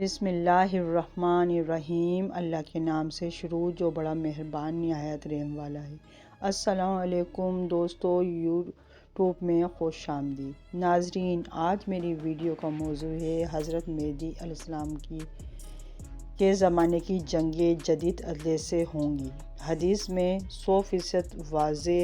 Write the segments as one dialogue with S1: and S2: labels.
S1: بسم اللہ الرحمن الرحیم۔ اللہ کے نام سے شروع جو بڑا مہربان نہایت رحم والا ہے۔ السلام علیکم دوستو، یوٹیوب میں خوش آمدید۔ ناظرین، آج میری ویڈیو کا موضوع ہے حضرت مہدی علیہ السلام کے زمانے کی جنگیں جدید عدلے سے ہوں گی۔ حدیث میں 100% واضح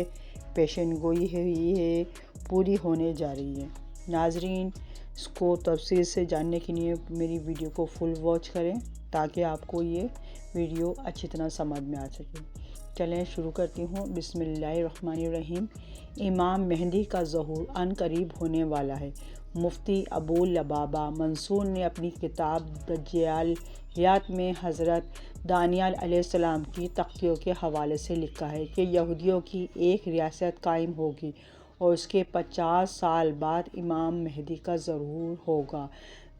S1: پیشن گوئی ہوئی ہے، پوری ہونے جا رہی ہے۔ ناظرین، اس کو تفصیل سے جاننے کے لیے میری ویڈیو کو فل واچ کریں تاکہ آپ کو یہ ویڈیو اچھی طرح سمجھ میں آ سکے۔ چلیں شروع کرتی ہوں۔ بسم اللہ الرحمن الرحیم۔ امام مہدی کا ظہور عن قریب ہونے والا ہے۔ مفتی ابو لبابہ منصور نے اپنی کتاب دجالیات میں حضرت دانیال علیہ السلام کی تختیوں کے حوالے سے لکھا ہے کہ یہودیوں کی ایک ریاست قائم ہوگی اور اس کے 50 سال بعد امام مہدی کا ظہور ہوگا۔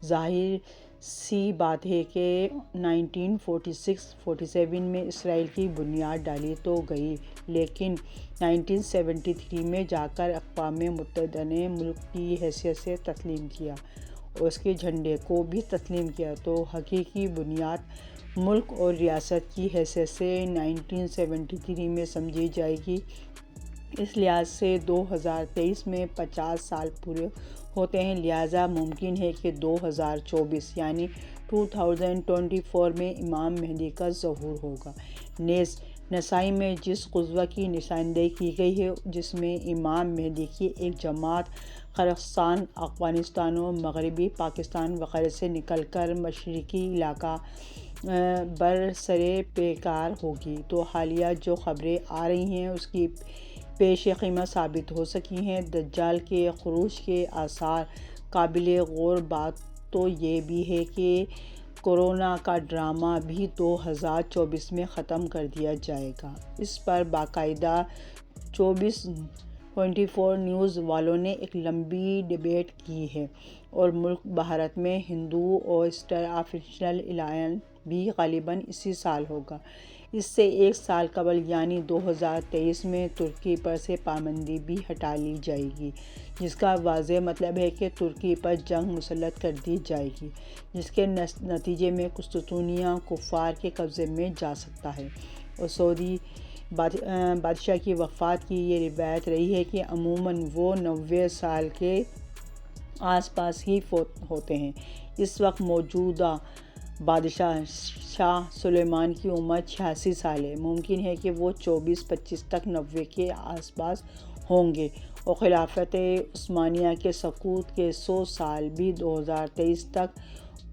S1: ظاہر سی بات ہے کہ 1946-47 میں اسرائیل کی بنیاد ڈالی تو گئی، لیکن 1973 میں جا کر اقوام متحدہ نے ملک کی حیثیت سے تسلیم کیا اور اس کے جھنڈے کو بھی تسلیم کیا، تو حقیقی بنیاد ملک اور ریاست کی حیثیت سے 1973 میں سمجھی جائے گی۔ اس لحاظ سے 2023 میں 50 سال پورے ہوتے ہیں، لہٰذا ممکن ہے کہ 2024 یعنی 2024 میں امام مہدی کا ظہور ہوگا۔ نیز نسائی میں جس غزوہ کی نشاندہی کی گئی ہے، جس میں امام مہدی کی ایک جماعت قرقستان، افغانستان اور مغربی پاکستان وغیرہ سے نکل کر مشرقی علاقہ برسر پیکار ہوگی، تو حالیہ جو خبریں آ رہی ہیں اس کی پیش خدمت ثابت ہو سکی ہیں۔ دجال کے خروج کے آثار۔ قابل غور بات تو یہ بھی ہے کہ کورونا کا ڈرامہ بھی 2024 میں ختم کر دیا جائے گا۔ اس پر باقاعدہ 24 نیوز والوں نے ایک لمبی ڈیبیٹ کی ہے اور ملک بھارت میں ہندو اور اسٹار آف نیشنل اعلان بھی غالباً اسی سال ہوگا۔ اس سے ایک سال قبل یعنی 2023 میں ترکی پر سے پابندی بھی ہٹا لی جائے گی، جس کا واضح مطلب ہے کہ ترکی پر جنگ مسلط کر دی جائے گی، جس کے نتیجے میں قسطنطنیہ کفار کے قبضے میں جا سکتا ہے۔ اور سعودی بادشاہ کی وفات کی یہ روایت رہی ہے کہ عموماً وہ 90 سال کے آس پاس ہی فوت ہوتے ہیں۔ اس وقت موجودہ بادشاہ شاہ سلیمان کی عمر 86 سال ہے۔ ممکن ہے کہ وہ 24-25 تک 90 کے آس پاس ہوں گے، اور خلافت عثمانیہ کے سقوط کے 100 سال بھی 2023 تک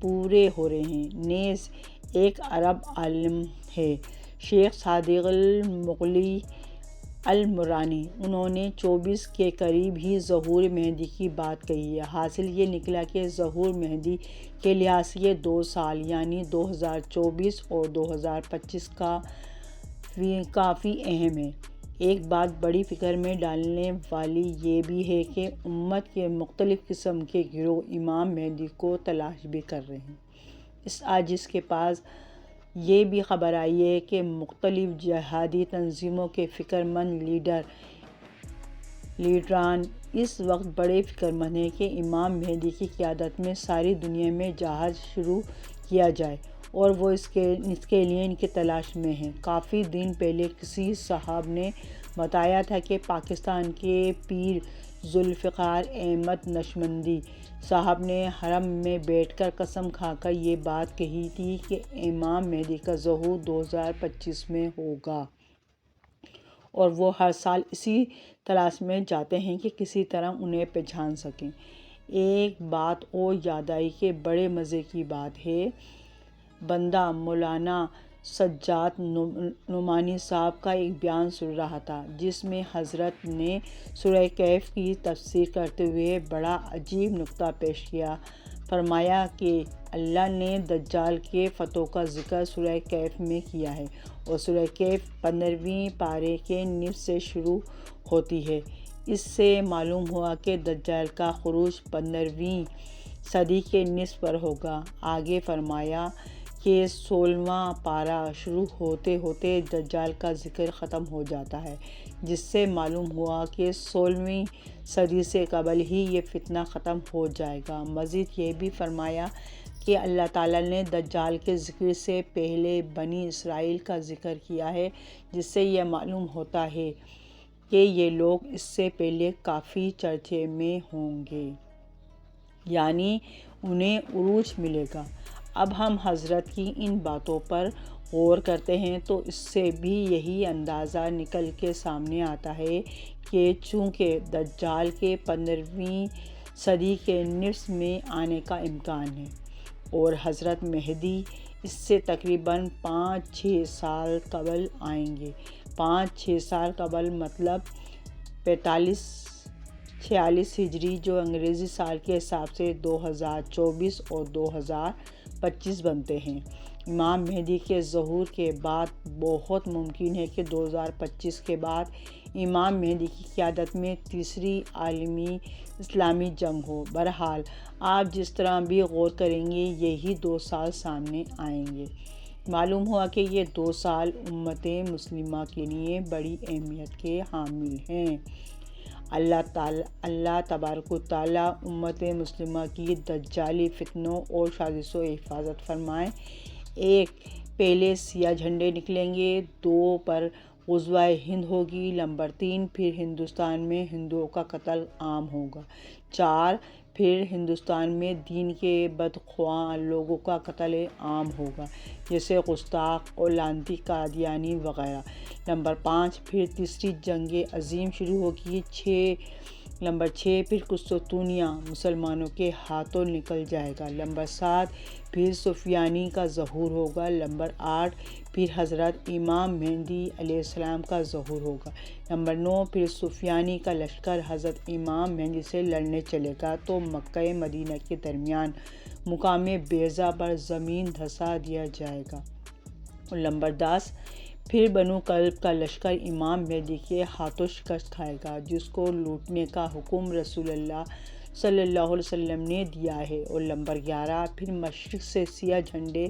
S1: پورے ہو رہے ہیں۔ نیز ایک عرب عالم ہے، شیخ صادق المغلی المرانی، انہوں نے 24 کے قریب ہی ظہور مہدی کی بات کہی ہے۔ حاصل یہ نکلا کہ ظہور مہدی کے لحاظ سے یہ 2 سال یعنی 2024 اور 2025 کافی اہم ہے۔ ایک بات بڑی فکر میں ڈالنے والی یہ بھی ہے کہ امت کے مختلف قسم کے گروہ امام مہدی کو تلاش بھی کر رہے ہیں۔ آج اس کے پاس یہ بھی خبر آئی ہے کہ مختلف جہادی تنظیموں کے فکر مند لیڈران اس وقت بڑے فکر مند ہیں کہ امام مہدی کی قیادت میں ساری دنیا میں جہاد شروع کیا جائے، اور وہ اس کے لیے ان کی تلاش میں ہیں۔ کافی دن پہلے کسی صاحب نے بتایا تھا کہ پاکستان کے پیر ذوالفقار احمد نقشبندی صاحب نے حرم میں بیٹھ کر قسم کھا کر یہ بات کہی تھی کہ امام مہدی کا ظہور 2025 میں ہوگا، اور وہ ہر سال اسی تلاش میں جاتے ہیں کہ کسی طرح انہیں پہچان سکیں۔ ایک بات اور یاد آئی کہ بڑے مزے کی بات ہے، بندہ مولانا سجاد نعمانی صاحب کا ایک بیان سن رہا تھا، جس میں حضرت نے سورہ کہف کی تفسیر کرتے ہوئے بڑا عجیب نکتہ پیش کیا۔ فرمایا کہ اللہ نے دجال کے فتح کا ذکر سورہ کہف میں کیا ہے، اور سورہ کہف 15ویں پارے کے نصف سے شروع ہوتی ہے۔ اس سے معلوم ہوا کہ دجال کا خروج 15ویں صدی کے نصف پر ہوگا۔ آگے فرمایا کہ 16واں پارہ شروع ہوتے ہوتے دجال کا ذکر ختم ہو جاتا ہے، جس سے معلوم ہوا کہ 16ویں صدی سے قبل ہی یہ فتنہ ختم ہو جائے گا۔ مزید یہ بھی فرمایا کہ اللہ تعالیٰ نے دجال کے ذکر سے پہلے بنی اسرائیل کا ذکر کیا ہے، جس سے یہ معلوم ہوتا ہے کہ یہ لوگ اس سے پہلے کافی چرچے میں ہوں گے، یعنی انہیں عروج ملے گا۔ اب ہم حضرت کی ان باتوں پر غور کرتے ہیں تو اس سے بھی یہی اندازہ نکل کے سامنے آتا ہے کہ چونکہ دجال کے 15ویں صدی کے نصف میں آنے کا امکان ہے اور حضرت مہدی اس سے تقریباً 5-6 سال قبل آئیں گے۔ 5-6 سال قبل مطلب 45-46 ہجری، جو انگریزی سال کے حساب سے 2024 اور 2025 بنتے ہیں۔ امام مہدی کے ظہور کے بعد بہت ممکن ہے کہ 2025 کے بعد امام مہدی کی قیادت میں تیسری عالمی اسلامی جنگ ہو۔ بہرحال آپ جس طرح بھی غور کریں گے یہی 2 سال سامنے آئیں گے۔ معلوم ہوا کہ یہ 2 سال امت مسلمہ کے لیے بڑی اہمیت کے حامل ہیں۔ اللہ تبارک و تعالیٰ امت مسلمہ کی دجالی فتنوں اور سازشوں سے حفاظت فرمائے۔ 1، پہلے سیاہ جھنڈے نکلیں گے۔ 2 پر غزوہ ہند ہوگی۔ نمبر 3، پھر ہندوستان میں ہندوؤں کا قتل عام ہوگا۔ 4، پھر ہندوستان میں دین کے بدخواہ لوگوں کا قتل عام ہوگا، جیسے گستاخ اور لعنتی قادیانی وغیرہ۔ نمبر 5، پھر تیسری جنگ عظیم شروع ہوگی۔ نمبر 6، پھر قسطنطنیہ مسلمانوں کے ہاتھوں نکل جائے گا۔ نمبر 7، پھر سفیانی کا ظہور ہوگا۔ نمبر 8، پھر حضرت امام مہدی علیہ السلام کا ظہور ہوگا۔ نمبر 9، پھر سفیانی کا لشکر حضرت امام مہدی سے لڑنے چلے گا تو مکہ مدینہ کے درمیان مقام بیضا پر زمین دھسا دیا جائے گا۔ اور نمبر 10، پھر بنو کلب کا لشکر امام مہدی کے ہاتھوں شکست کھائے گا، جس کو لوٹنے کا حکم رسول اللہ صلی اللہ علیہ وسلم نے دیا ہے۔ اور نمبر 11، پھر مشرق سے سیاہ جھنڈے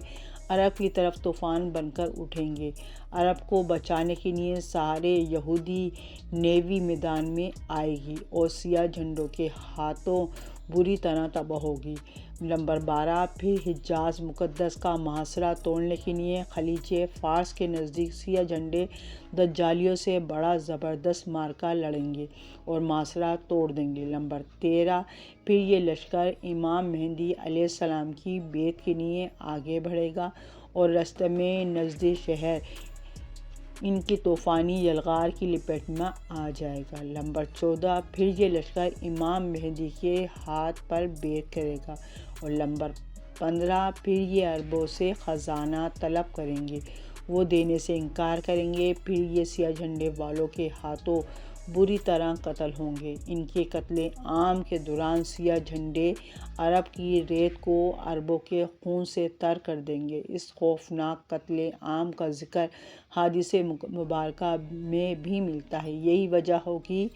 S1: عرب کی طرف طوفان بن کر اٹھیں گے۔ عرب کو بچانے کے لیے سارے یہودی نیوی میدان میں آئے گی اور سیاہ جھنڈوں کے ہاتھوں بری طرح تباہ ہوگی۔ نمبر 12، پھر حجاز مقدس کا محاصرہ توڑنے کے لیے خلیج فارس کے نزدیک سیاہ جھنڈے دجالیوں سے بڑا زبردست معرکہ لڑیں گے اور محاصرہ توڑ دیں گے۔ نمبر 13، پھر یہ لشکر امام مہدی علیہ السلام کی بیعت کے لیے آگے بڑھے گا اور راستے میں نزد شہر ان کی طوفانی یلغار کی لپیٹ میں آ جائے گا۔ نمبر 14، پھر یہ لشکر امام مہدی کے ہاتھ پر بیعت کرے گا۔ اور نمبر 15، پھر یہ عربوں سے خزانہ طلب کریں گے، وہ دینے سے انکار کریں گے۔ پھر یہ سیاہ جھنڈے والوں کے ہاتھوں بری طرح قتل ہوں گے۔ ان کے قتل عام کے دوران سیاہ جھنڈے عرب کی ریت کو عربوں کے خون سے تر کر دیں گے۔ اس خوفناک قتل عام کا ذکر حدیث مبارکہ میں بھی ملتا ہے۔ یہی وجہ ہوگی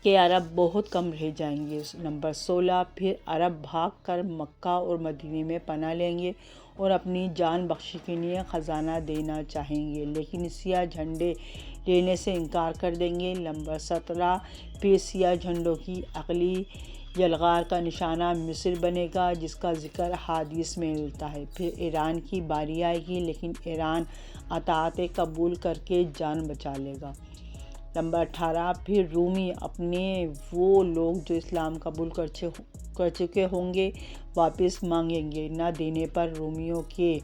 S1: کہ عرب بہت کم رہ جائیں گے۔ نمبر 16، پھر عرب بھاگ کر مکہ اور مدینہ میں پناہ لیں گے اور اپنی جان بخشی کے لیے خزانہ دینا چاہیں گے، لیکن سیاہ جھنڈے لینے سے انکار کر دیں گے۔ نمبر 17، پھر سیاہ جھنڈوں کی اگلی یلغار کا نشانہ مصر بنے گا، جس کا ذکر احادیث میں ملتا ہے۔ پھر ایران کی باری آئے گی، لیکن ایران اطاعت قبول کر کے جان بچا لے گا۔ نمبر 18، پھر رومی اپنے وہ لوگ جو اسلام قبول کر چکے ہوں گے واپس مانگیں گے۔ نہ دینے پر رومیوں کے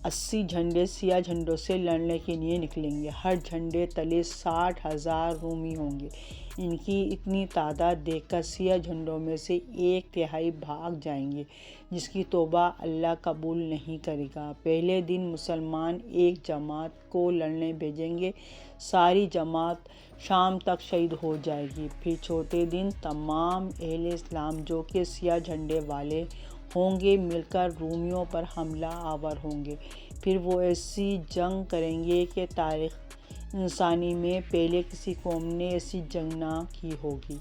S1: 80 جھنڈے سیاہ جھنڈوں سے لڑنے کے لیے نکلیں گے۔ ہر جھنڈے تلے 60,000 رومی ہوں گے۔ ان کی اتنی تعداد دیکھ کر سیاہ جھنڈوں میں سے 1/3 بھاگ جائیں گے، جس کی توبہ اللہ قبول نہیں کرے گا۔ پہلے دن مسلمان ایک جماعت کو لڑنے بھیجیں گے، ساری جماعت شام تک شہید ہو جائے گی۔ پھر چوتھے دن تمام اہل اسلام جو کہ سیاہ جھنڈے والے ہوں گے مل کر رومیوں پر حملہ آور ہوں گے۔ پھر وہ ایسی جنگ کریں گے کہ تاریخ انسانی میں پہلے کسی قوم نے ایسی جنگ نہ کی ہوگی،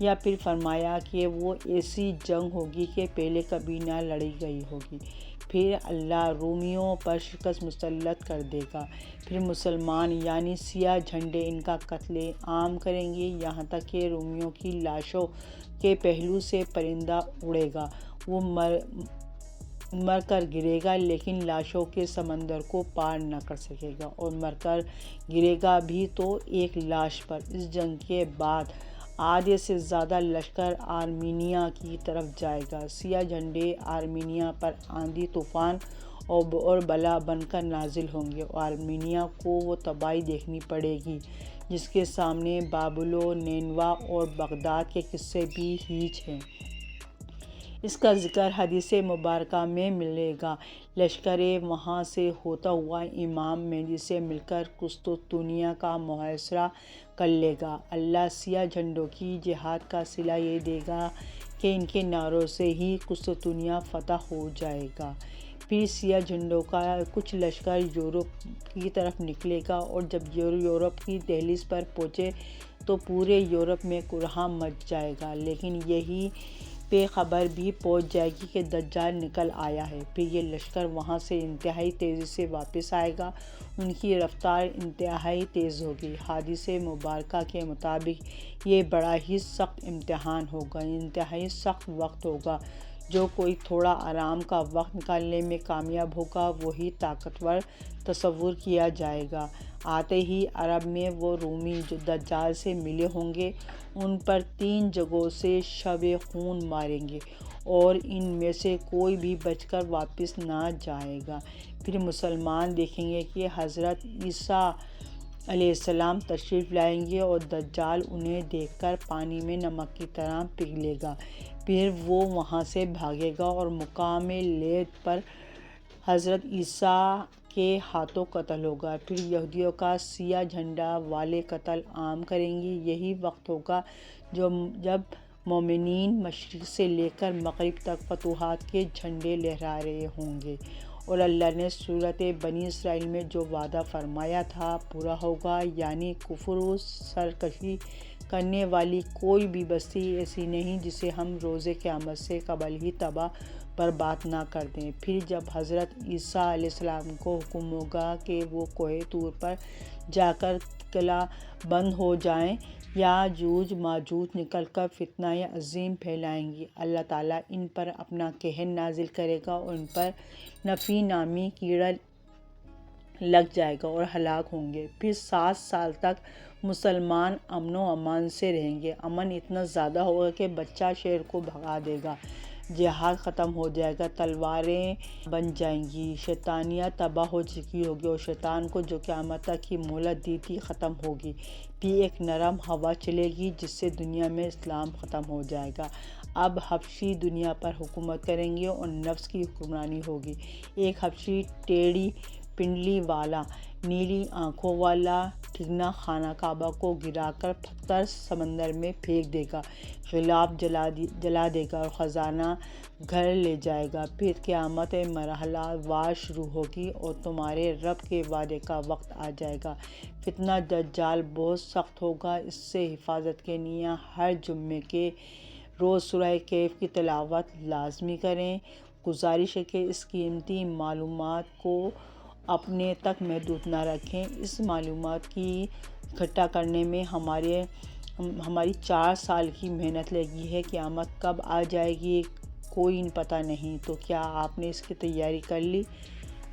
S1: یا پھر فرمایا کہ وہ ایسی جنگ ہوگی کہ پہلے کبھی نہ لڑی گئی ہوگی۔ پھر اللہ رومیوں پر شکست مسلط کر دے گا۔ پھر مسلمان یعنی سیاہ جھنڈے ان کا قتل عام کریں گے، یہاں تک کہ رومیوں کی لاشوں کے پہلو سے پرندہ اڑے گا، وہ مر کر گرے گا لیکن لاشوں کے سمندر کو پار نہ کر سکے گا، اور مر کر گرے گا بھی تو ایک لاش پر۔ اس جنگ کے بعد آدھے سے زیادہ لشکر آرمینیا کی طرف جائے گا۔ سیاہ جھنڈے آرمینیا پر آندھی طوفان اور بلا بن کر نازل ہوں گے، اور آرمینیا کو وہ تباہی دیکھنی پڑے گی جس کے سامنے بابل و نینوا اور بغداد کے قصے بھی ہیچ ہیں۔ اس کا ذکر حدیث مبارکہ میں ملے گا۔ لشکر وہاں سے ہوتا ہوا امام مہدی سے مل کر قسطنطنیہ کا محاصرہ کر لے گا۔ اللہ سیاہ جھنڈوں کی جہاد کا صلہ یہ دے گا کہ ان کے نعروں سے ہی قسطنطنیہ فتح ہو جائے گا۔ پھر سیاہ جھنڈوں کا کچھ لشکر یورپ کی طرف نکلے گا، اور جب یورپ کی دہلیز پر پہنچے تو پورے یورپ میں کوہرام مچ جائے گا، لیکن یہی پہ خبر بھی پہنچ جائے گی کہ دجال نکل آیا ہے۔ پھر یہ لشکر وہاں سے انتہائی تیزی سے واپس آئے گا، ان کی رفتار انتہائی تیز ہوگی۔ حدیث مبارکہ کے مطابق یہ بڑا ہی سخت امتحان ہوگا، انتہائی سخت وقت ہوگا۔ جو کوئی تھوڑا آرام کا وقت نکالنے میں کامیاب ہوگا وہی طاقتور تصور کیا جائے گا۔ آتے ہی عرب میں وہ رومی جو دجال سے ملے ہوں گے ان پر 3 جگہوں سے شب خون ماریں گے، اور ان میں سے کوئی بھی بچ کر واپس نہ جائے گا۔ پھر مسلمان دیکھیں گے کہ حضرت عیسیٰ علیہ السلام تشریف لائیں گے، اور دجال انہیں دیکھ کر پانی میں نمک کی طرح پگھلے گا۔ پھر وہ وہاں سے بھاگے گا اور مقام لد پر حضرت عیسیٰ کے ہاتھوں قتل ہوگا۔ پھر یہودیوں کا سیاہ جھنڈا والے قتل عام کریں گے۔ یہی وقت ہوگا جب مومنین مشرق سے لے کر مغرب تک فتوحات کے جھنڈے لہرا رہے ہوں گے، اور اللہ نے سورۃ بنی اسرائیل میں جو وعدہ فرمایا تھا پورا ہوگا، یعنی کفر و سرکشی کرنے والی کوئی بھی بستی ایسی نہیں جسے ہم روز قیامت سے قبل ہی تباہ برباد نہ کر دیں۔ پھر جب حضرت عیسیٰ علیہ السلام کو حکم ہوگا کہ وہ کوہ طور پر جا کر قلعہ بند ہو جائیں، یاجوج ماجوج نکل کر فتنہ عظیم پھیلائیں گے، اللہ تعالیٰ ان پر اپنا قہر نازل کرے گا اور ان پر نفی نامی کیڑا لگ جائے گا اور ہلاک ہوں گے۔ پھر 7 سال تک مسلمان امن و امان سے رہیں گے۔ امن اتنا زیادہ ہوگا کہ بچہ شیر کو بھگا دے گا، جہاد ختم ہو جائے گا، تلواریں بن جائیں گی، شیطانیت تباہ ہو چکی ہوگی، اور شیطان کو جو قیامت تک کی مہلت دی تھی ختم ہوگی۔ پھر ایک نرم ہوا چلے گی جس سے دنیا میں اسلام ختم ہو جائے گا۔ اب حبشی دنیا پر حکومت کریں گے اور نفس کی حکمرانی ہوگی۔ ایک حبشی ٹیڑھی پنڈلی والا، نیلی آنکھوں والا ٹھگنا خانہ کعبہ کو گرا کر پتھر سمندر میں پھینک دے گا، غلاف جلا دے گا اور خزانہ گھر لے جائے گا۔ پھر قیامت مرحلہ وار شروع ہوگی اور تمہارے رب کے وعدے کا وقت آ جائے گا۔ فتنہ دجال بہت سخت ہوگا، اس سے حفاظت کے لیے ہر جمعے کے روز سورہ کہف کی تلاوت لازمی کریں۔ گزارش ہے کہ اس قیمتی معلومات کو اپنے تک محدود نہ رکھیں۔ اس معلومات کی اکٹھا کرنے میں ہماری 4 سال کی محنت لگی ہے۔ قیامت کب آ جائے گی کوئی پتہ نہیں، تو کیا آپ نے اس کی تیاری کر لی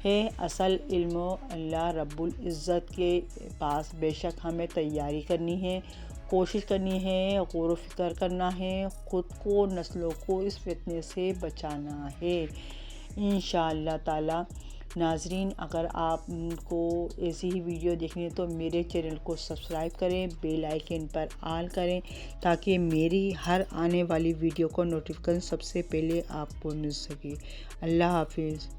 S1: ہے؟ اصل علم اللہ رب العزت کے پاس، بے شک ہمیں تیاری کرنی ہے، کوشش کرنی ہے، غور و فکر کرنا ہے، خود کو نسلوں کو اس فتنے سے بچانا ہے انشاءاللہ تعالی۔ ناظرین، اگر آپ کو ایسی ہی ویڈیو دیکھنی ہے تو میرے چینل کو سبسکرائب کریں، بیل آئیکن پر آل کریں تاکہ میری ہر آنے والی ویڈیو کو نوٹیفیکیشن سب سے پہلے آپ کو مل سکے۔ اللہ حافظ۔